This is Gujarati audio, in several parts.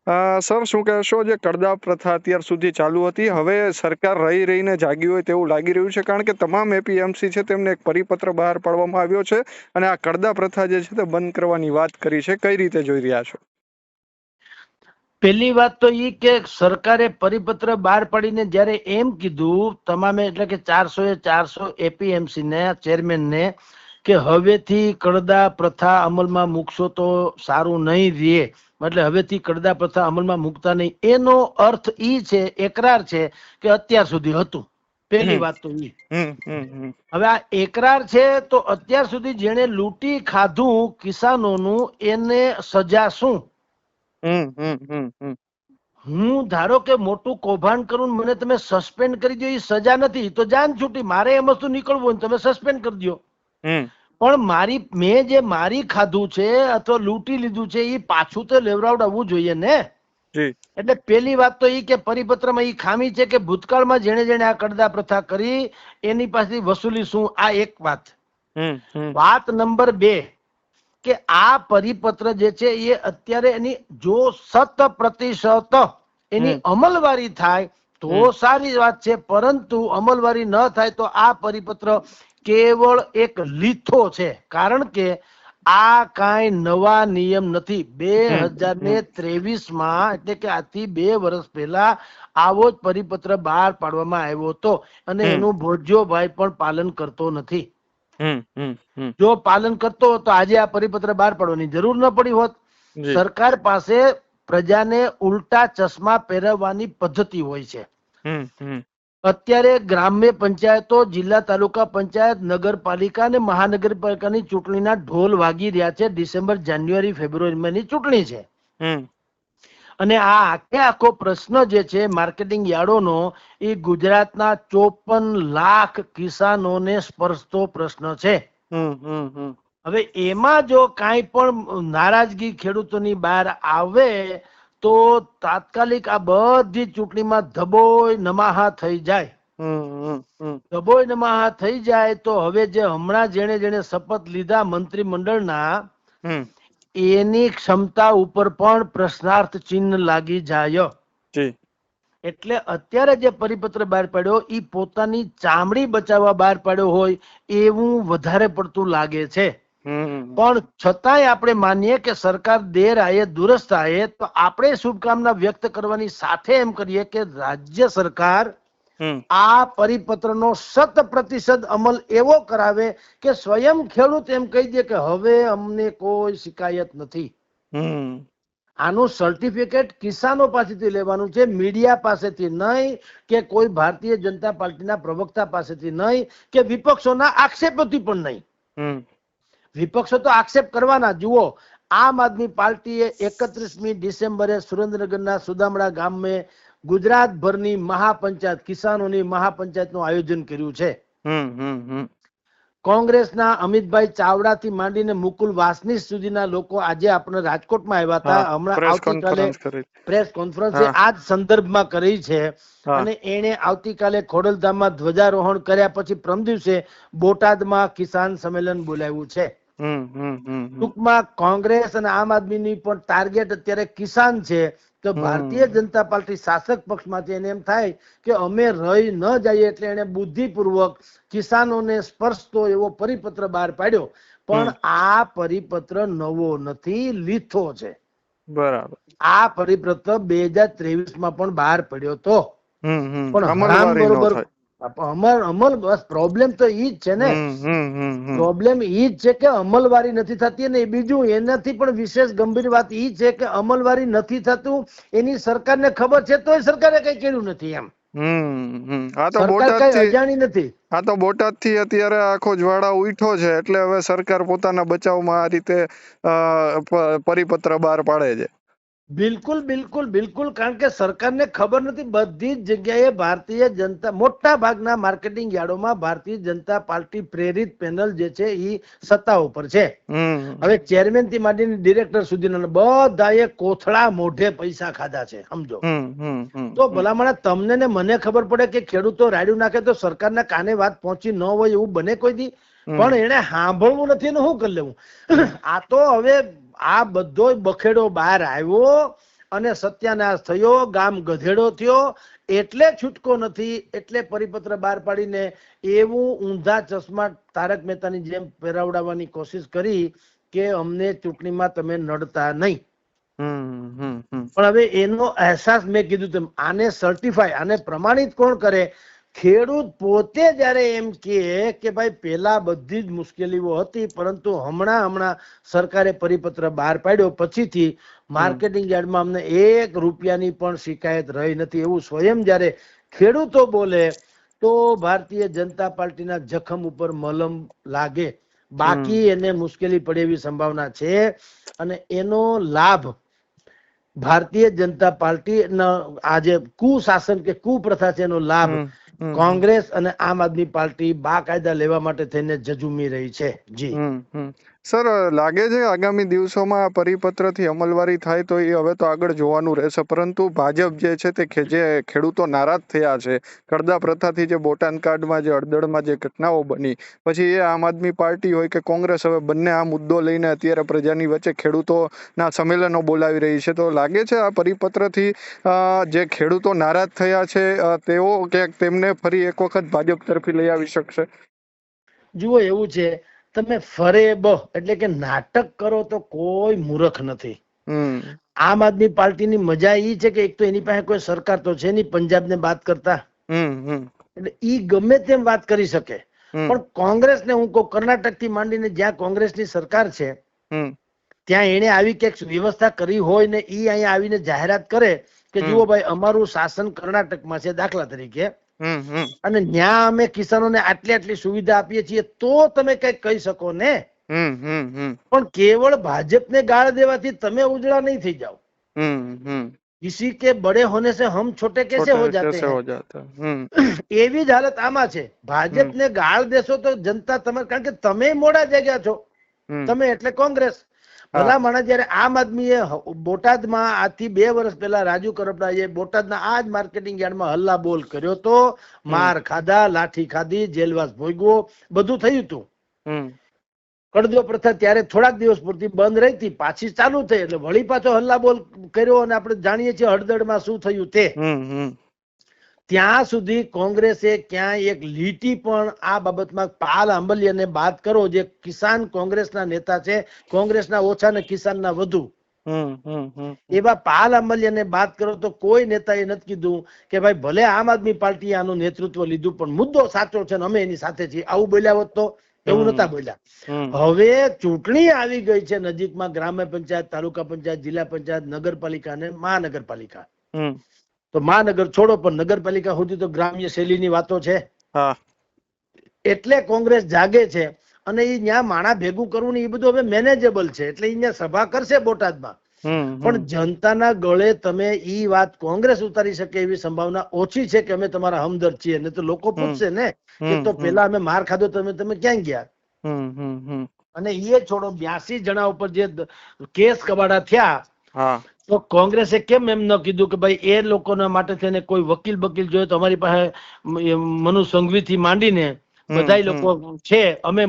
સર, શું કહેશો, જે કડદા પ્રથા અત્યાર સુધી ચાલુ હતી, હવે સરકાર રહીને જાગી હોય તેવું લાગી રહ્યું છે, કારણ કે તમામ એપીએમસી છે તેમને એક પરિપત્ર બહાર પાડવામાં આવ્યો છે અને આ કડદા પ્રથા જે છે તે બંધ કરવાની વાત કરી છે. કઈ રીતે જોઈ રહ્યા છો? પહેલી વાત તો ઈ કે સરકારે પરિપત્ર બહાર પાડીને જ્યારે એમ કીધું તમામે એટલે કે 400 એપીએમસી ને ચેરમેન ને કે હવેથી કડદા પ્રથા અમલમાં મૂકશો તો સારું નહીં રહે, એટલે હવેથી કડદા પ્રથા અમલમાં મૂકતા નહીં, એનો અર્થ ઈ છે, એકરાર છે કે અત્યાર સુધી હતું. પહેલી વાત તો ઈ. હવે આ એકરાર છે તો અત્યાર સુધી જેને લૂંટી ખાધું કિસાનોનું એને સજા શું? હું ધારો કે મોટું કૌભાંડ કરું, મને તમે સસ્પેન્ડ કરી દો, એ સજા નથી, તો જાન છૂટી. મારે એમ વસ્તુ નીકળવું હોય તમે સસ્પેન્ડ કરી દો, પણ મેં જે મારી ખાધું છે અથવા લૂંટી લીધું છે એ પાછું તો લેવડાવવું જોઈએ ને. એટલે પેલી વાત તો ઈ કે પરિપત્રમાં ઈ ખામી છે કે ભૂતકાળમાં જેને જેને આ કડદા પ્રથા કરી એની પાસેથી વસૂલી શું, આ એક વાત. વાત નંબર 2 કે આ પરિપત્ર જે છે એ અત્યારે એની જો 100% એની અમલવારી થાય તો સારી વાત છે, પરંતુ અમલવારી ન થાય તો આ પરિપત્ર કેવળ એક લીથો છે. કારણ કે આ કાંઈ નવા નિયમ નથી. 2023માં એટલે કે આથી 2 વર્ષ પહેલા આવો જ પરિપત્ર બહાર પાડવામાં આવ્યો હતો અને એનું ભોજ્યોભાઈ પણ પાલન કરતો નથી. જો પાલન કરતો તો આજે આ પરિપત્ર બહાર પાડવાની જરૂર ન પડી હોત. સરકાર પાસે પ્રજાને ઉલટા ચશ્મા પહેરવાની પદ્ધતિ હોય છે. અત્યારે ગ્રામ્ય પંચાયતો, જિલ્લા તાલુકા પંચાયત, નગરપાલિકા અને મહાનગરપાલિકાની ચૂંટણીના ઢોલ વાગી રહ્યા છે. ડિસેમ્બર, જાન્યુઆરી, ફેબ્રુઆરીમાંની ચૂંટણી છે અને આ આખો પ્રશ્ન જે છે માર્કેટિંગ યાર્ડોનો એ ગુજરાતના 54 લાખ કિસાનોને સ્પર્શતો પ્રશ્ન છે. હવે એમાં જો કાંઈ પણ નારાજગી ખેડૂતોની બહાર આવે તો તાત્કાલિક આ બધી ચૂંટણીમાં ધબોય નમાહા થઈ જાય. ધબોય નમાહા થઈ જાય તો હવે જે હમણાં જેણે જેણે શપથ લીધા મંત્રીમંડળના એની ક્ષમતા ઉપર પણ પ્રશ્નાર્થ ચિહ્ન લાગી જાય. એટલે અત્યારે જે પરિપત્ર બહાર પાડ્યો એ પોતાની ચામડી બચાવવા બહાર પાડ્યો હોય એવું વધારે પડતું લાગે છે. પણ છતાંય આપણે માનીએ કે સરકાર દેર આયે દુરસ્ત આયે, તો આપણે શુભકામના વ્યક્ત કરવાની સાથે એમ કરીએ કે રાજ્ય સરકાર આ પરિપત્રનો 100% અમલ એવો કરાવે કે સ્વયં ખેડૂત એમ કહી દે કે હવે અમને કોઈ શિકાયત નથી. આનું સર્ટિફિકેટ કિસાનો પાસેથી લેવાનું છે, મીડિયા પાસેથી નહીં, કે કોઈ ભારતીય જનતા પાર્ટીના પ્રવક્તા પાસેથી નહીં, કે વિપક્ષોના આક્ષેપોથી પણ નહીં. વિપક્ષો તો આક્ષેપ કરવાના. જુઓ, આમ આદમી પાર્ટીએ 31મી ડિસેમ્બરે સુરેન્દ્રનગરના સુદામડા ગામે ગુજરાતભરની મહાપંચાયત, કિસાનોની મહાપંચાયતનું આયોજન કર્યું છે. કોંગ્રેસના અમિતભાઈ ચાવડાથી માંડીને મુકુલ વાસનિક સુધીના લોકો આજે આપણે રાજકોટમાં આવ્યા હતા. હમણાં આવતીકાલે પ્રેસ કોન્ફરન્સ આ જ સંદર્ભમાં કરી છે અને એને આવતીકાલે ખોડલધામમાં ધ્વજારોહણ કર્યા પછી પ્રમ દિવસે બોટાદમાં કિસાન સંમેલન બોલાવ્યું છે. ટૂંકમાં કોંગ્રેસ અને આમ આદમીની પણ ટાર્ગેટ અત્યારે કિસાન છે. તો ભારતીય જનતા પાર્ટી શાસક પક્ષમાંથી એને એમ થાય કે અમે રહી ન જઈએ એટલે એને બુદ્ધિપૂર્વક કિસાનોને સ્પર્શતો એવો પરિપત્ર બહાર પાડ્યો. પણ આ પરિપત્ર નવો નથી, લીથો છે. બરાબર. આ પરિપત્ર 2023માં પણ બહાર પડ્યો તો, પણ બરોબર અમલ બસ પ્રોબ્લેમ તો ઈ જ છે ને. પ્રોબ્લેમ ઈ જ છે કે અમલવારી નથી થતી. અને બીજું એનાથી પણ વિશેષ ગંભીર વાત ઈ છે કે અમલવારી નથી થતું એની સરકારને ખબર છે તોય સરકારે કઈ કર્યું નથી. એમ અજાણી નથી. આ તો બોટાદ થી અત્યારે આખો જ્વાળા ઉઠ્યો છે એટલે હવે સરકાર પોતાના બચાવમાં આ રીતે પરિપત્ર બહાર પાડે છે. બિલકુલ બિલકુલ બિલકુલ. કારણ કે સરકારને ખબર નથી. બધી જ જગ્યાએ ભારતીય જનતા, મોટા ભાગના માર્કેટિંગ યાર્ડોમાં ભારતીય જનતા પાર્ટી પ્રેરિત પેનલ જે છે એ સત્તા ઉપર છે. હવે ચેરમેન થી માંડીને ડિરેક્ટર સુધીના બધાએ કોથળા મોઢે પૈસા ખાધા છે, સમજો. તો ભલામણ તમને ને મને ખબર પડે કે ખેડૂતો રાડ્યું નાખે તો સરકારના કાને વાત પહોંચી ન હોય એવું બને કોઈ દી. પણ એને સાંભળવું નથી ને શું કરી લેવું. આ તો હવે આ બધો બખેડો બહાર આવ્યો અને સત્યાનાશ થયો, ગામ ગધેડો થયો, એટલે છૂટકો નથી, એટલે પરિપત્ર બહાર પાડીને એવું ઊંધા ચશ્મા તારક મહેતાની જેમ પહેરાવડાવવાની કોશિશ કરી કે અમને ચૂંટણીમાં તમે નડતા નહીં. પણ હવે એનો અહેસાસ મેં કીધું તેમ આને સર્ટિફાય, આને પ્રમાણિત કોણ કરે? ખેડૂત પોતે જયારે એમ કે ભાઈ પેલા બધી જ મુશ્કેલીઓ હતી, પરંતુ હમણાં સરકારે પરિપત્ર બહાર પાડ્યો પછીથી માર્કેટિંગ યાર્ડમાં અમને 1 રૂપિયાની પણ શિકાયત રહી નથી, એવું સ્વયં જયારે ખેડૂતો બોલે તો ભારતીય જનતા પાર્ટીના જખમ ઉપર મલમ લાગે. બાકી એને મુશ્કેલી પડે એવી સંભાવના છે. અને એનો લાભ ભારતીય જનતા પાર્ટી આ જે કુશાસન કે કુપ્રથા છે એનો લાભ કોંગ્રેસ અને આમ આદમી પાર્ટી બાકાયદા લેવા માટે થઈને ઝઝૂમી રહી છે. જી સર, લાગે છે આગામી દિવસોમાં આ પરિપત્રથી અમલવારી થાય તો એ હવે તો આગળ જોવાનું રહેશે, પરંતુ ભાજપ જે છે તે જે ખેડૂતો નારાજ થયા છે કરદા પ્રથાથી, જે બોટાદ કાંડમાં જે હળદળમાં જે ઘટનાઓ બની, પછી એ આમ આદમી પાર્ટી હોય કે કોંગ્રેસ, હવે બંને આ મુદ્દો લઈને અત્યારે પ્રજાની વચ્ચે ખેડૂતોના સંમેલનો બોલાવી રહી છે, તો લાગે છે આ પરિપત્રથી જે ખેડૂતો નારાજ થયા છે તેઓ ક્યાંક તેમને ફરી એક વખત ભાજપ તરફી લઈ આવી શકશે? જુઓ, એવું છે, તમે ફરેબ એટલે કે નાટક કરો તો કોઈ મૂર્ખ નથી. આમ આદમી પાર્ટીની મજા ઈ છે કે એક તો એની પાસે કોઈ સરકાર તો છે નહીં, પંજાબને વાત કરતા, એટલે ઈ ગમે તેમ વાત કરી શકે. પણ કોંગ્રેસને હું કહું, કર્ણાટક થી માંડીને જ્યાં કોંગ્રેસની સરકાર છે ત્યાં એને આવી ક્યાંક વ્યવસ્થા કરી હોય ને ઈ અહીંયા આવીને જાહેરાત કરે કે જુઓ ભાઈ અમારું શાસન કર્ણાટકમાં છે દાખલા તરીકે, અને ન્યા અમે કિસાનોને આટલી સુવિધા આપીએ છીએ, તો તમે કઈક કહી શકો ને. પણ કેવળ ભાજપને ગાળ દેવાથી તમે ઉજળા નહીં થઈ જાઓ. किसी के बड़े होने से हम छोटे कैसे हो जाते हैं, એવી જ હાલત આમાં છે. ભાજપને ગાળ દેશો તો જનતા તમે, કારણ કે તમે મોડા જાગ્યા છો, તમે એટલે કોંગ્રેસ. ભલા માણસ જયારે આમ આદમીએ બોટાદમાં આજથી 2 વર્ષ પહેલા રાજુ કરપડાએ બોટાદના આ જ માર્કેટિંગ યાર્ડમાં હલ્લા બોલ કર્યો તો, માર ખાધા, લાઠી ખાધી, જેલવાસ ભોગવો, બધું થયું હતું. કડદો પ્રથા ત્યારે થોડાક દિવસ પૂરતી બંધ રહી હતી, પાછી ચાલુ થઈ એટલે વળી પાછો હલ્લા બોલ કર્યો, અને આપણે જાણીએ છીએ હળદળમાં શું થયું તે. ત્યાં સુધી કોંગ્રેસે ક્યાંય એક લીટી પણ આ બાબતમાં, પાલ આંબલિયાને બાદ કરો, જે કિસાન કોંગ્રેસના નેતા છે, કોંગ્રેસના ઓછા ને કિસાનના વધુ, એવા પાલ આંબલિયાને બાદ કરો તો કોઈ નેતાએ નથી કીધું કે ભાઈ ભલે આમ આદમી પાર્ટીએ આનું નેતૃત્વ લીધું પણ મુદ્દો સાચો છે ને અમે એની સાથે છીએ, આવું બોલ્યા હોત તો? એવું નતા બોલ્યા. હવે ચૂંટણી આવી ગઈ છે નજીકમાં, ગ્રામ્ય પંચાયત, તાલુકા પંચાયત, જિલ્લા પંચાયત, નગરપાલિકા અને મહાનગરપાલિકા. તો મહાનગર છોડો, પણ નગરપાલિકા સુધી તો ગ્રામ્ય શૈલીની વાતો છે. એટલે કોંગ્રેસ જાગે છે અને એ ત્યાં માણા ભેગું કરવું ને એ બધું હવે મેનેજેબલ છે, એટલે અહીંયા સભા કરશે બોટાદમાં. પણ જનતાના ગળે તમે ઈ વાત કોંગ્રેસ ઉતારી શકે એવી સંભાવના ઓછી છે કે અમે તમારા હમદર્દ છીએ, ને તો લોકો પૂછશે ને કે તો પેલા અમે માર ખાધો તમે ક્યાં ગયા? અને એ છોડો, 82 જણા ઉપર જે કેસ કબાડા થયા, તો કોંગ્રેસે કેમ એમ ન કીધું કે ભાઈ એ લોકોના માટે થઈને કોઈ વકીલ જોઈએ તો અમારી પાસે મનુ સંઘવી થી માંડીને બધા લોકો છે, અમે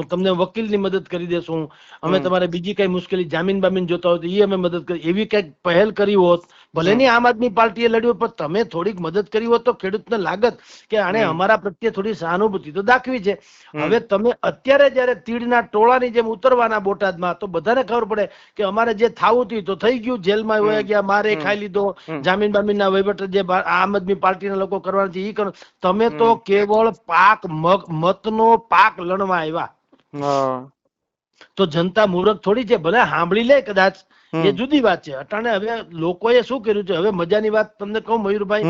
તમને વકીલની મદદ કરી દેશું, અમે તમારે બીજી કઈ મુશ્કેલી જામીન બામીન જોતા હોય તો એ અમે મદદ કરી, એવી કઈક પહેલ કરી હોત. ભલે ની આમ આદમી પાર્ટીએ લડ્યું, પણ તમે થોડીક મદદ કરી હોત તો ખેડૂતને લાગત કે આને અમારા પ્રત્યે થોડી સહાનુભૂતિ તો દાખવી છે. હવે તમે અત્યારે જયારે તીડના ટોળાની જેમ ઉતરવાના બોટાદમાં, તો બધાને ખબર પડે કે અમારે જે થાવું હતું તો થઈ ગયું, જેલમાં વયા ગયા, મારે ખાઈ લીધો, જામીન બામીનના વહીવટ જે આમ આદમી પાર્ટીના લોકો કરવાના છે એ કરો. તમે તો કેવળ મતનો પાક લણવા આવ્યા. તો જનતા મૂર્ખ થોડી છે, ભલે સાંભળી લે કદાચ, એ જુદી વાત છે. અટાણે હવે લોકોએ શું કર્યું છે, હવે મજાની વાત તમને કહું મયુરભાઈ,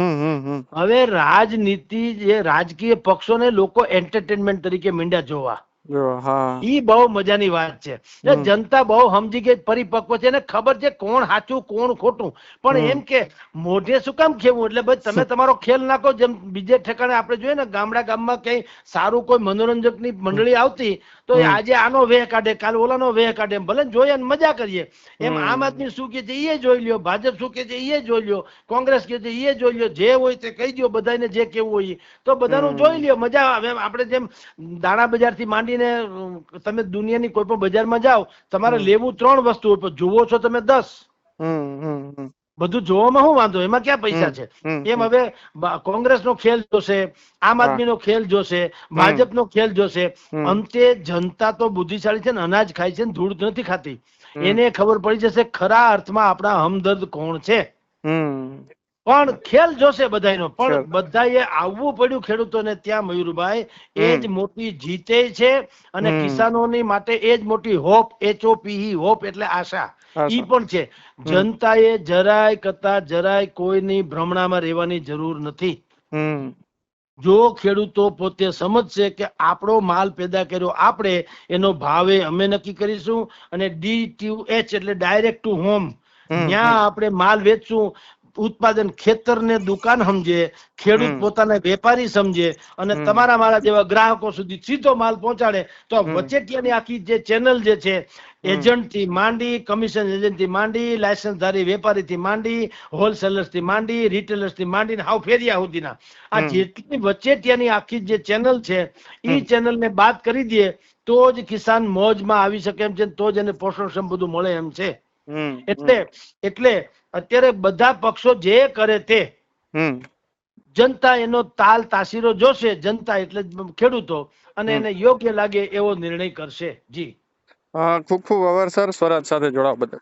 હવે રાજનીતિ, જે રાજકીય પક્ષોને લોકો એન્ટરટેનમેન્ટ તરીકે મીંડ્યા જોવા. ઈ બહુ મજાની વાત છે. જનતા બહુ સમજી ગઈ, પરિપક્વ છે, ને ખબર છે કોણ સાચું કોણ ખોટું. પણ એમ કે મોઢે શું કામ ખેવું? એટલે ભાઈ તમે તમારો ખેલ નાખો. જેમ બીજે ઠેકાણે આપણે જોઈએ ને, ગામમાં કઈ સારું કોઈ મનોરંજકની મંડળી આવતી તો આજે આનો વેહ કાઢે, કાલે ઓલાનો વેહ કાઢે, ભલે જોઈએ ને મજા કરીએ. એમ આમ આદમી શું કે છે એ જોઈ લ્યો, ભાજપ શું કે છે એ જોઈ લ્યો, કોંગ્રેસ કે છે એ જોઈ લ્યો, જે હોય તે કહી દો, બધાને જે કેવું હોય તો બધાનું જોઈ લ્યો, મજા આવે. આપણે જેમ દાણા બજાર થી માંડીને તમે દુનિયાની કોઈ પણ બજારમાં જાઓ, તમારે લેવું 3 વસ્તુ હોય, પણ જુઓ છો તમે 10. બધું જોવામાં શું વાંધો, એમાં ક્યાં પૈસા છે? એમ હવે કોંગ્રેસનો ખેલ જોશે, આમ આદમીનો ખેલ જોશે, ભાજપનો ખેલ જોશે. અંતે જનતા તો બુદ્ધિશાળી છે ને, અનાજ ખાય છે ને ધૂળ નથી ખાતી. એને ખબર પડી જશે ખરા અર્થમાં આપણા હમદર્દ કોણ છે. પણ ખેલ જોશે બધાનો, પણ બધાએ આવવું પડ્યું ખેડૂતોને ત્યાં મયુરભાઈ. એ જ મોટી જીતે છે અને કિસાનોની માટે એ જ મોટી હોપ, HOPE હોપ એટલે આશા ઈ પણ છે. જનતાએ જરાય કોઈની ભ્રમણામાં રહેવાની જરૂર નથી. જો ખેડૂતો પોતે સમજશે કે આપણો માલ પેદા કર્યો આપણે, એનો ભાવે અમે નક્કી કરીશું અને DTH એટલે ડાયરેક્ટ ટુ હોમ, ત્યાં આપણે માલ વેચશું. ઉત્પાદન ખેતરને દુકાન સમજે, ખેડૂત પોતાના વેપારી સમજે અને તમારા મારા જેવા ગ્રાહકો સુધી સીધો માલ પહોંચાડે. તો વચેટિયાની આખી જે ચેનલ જે છે, એજન્ટ થી માંડી, કમિશન એજન્ટ થી માંડી, લાયસન્સધારી વેપારી થી માંડી, હોલસેલર્સ થી માંડી, રિટેલર્સ થી માંડીને હાવ ફેરિયા સુધીના આ જેટલી વચેટિયાની આખી જે ચેનલ છે, એ ચેનલ ને બાદ કરી દે તો જ કિસાન મોજમાં આવી શકે એમ છે, તો જ એને પોષણક્ષમ બધું મળે એમ છે. એટલે અત્યારે બધા પક્ષો જે કરે તે જનતા એનો તાલ તાસીરો જોશે. જનતા એટલે ખેડૂતો, અને એને યોગ્ય લાગે એવો નિર્ણય કરશે. જી, ખૂબ ખૂબ આભાર સર, સ્વરાજ સાથે જોડાવા બદલ.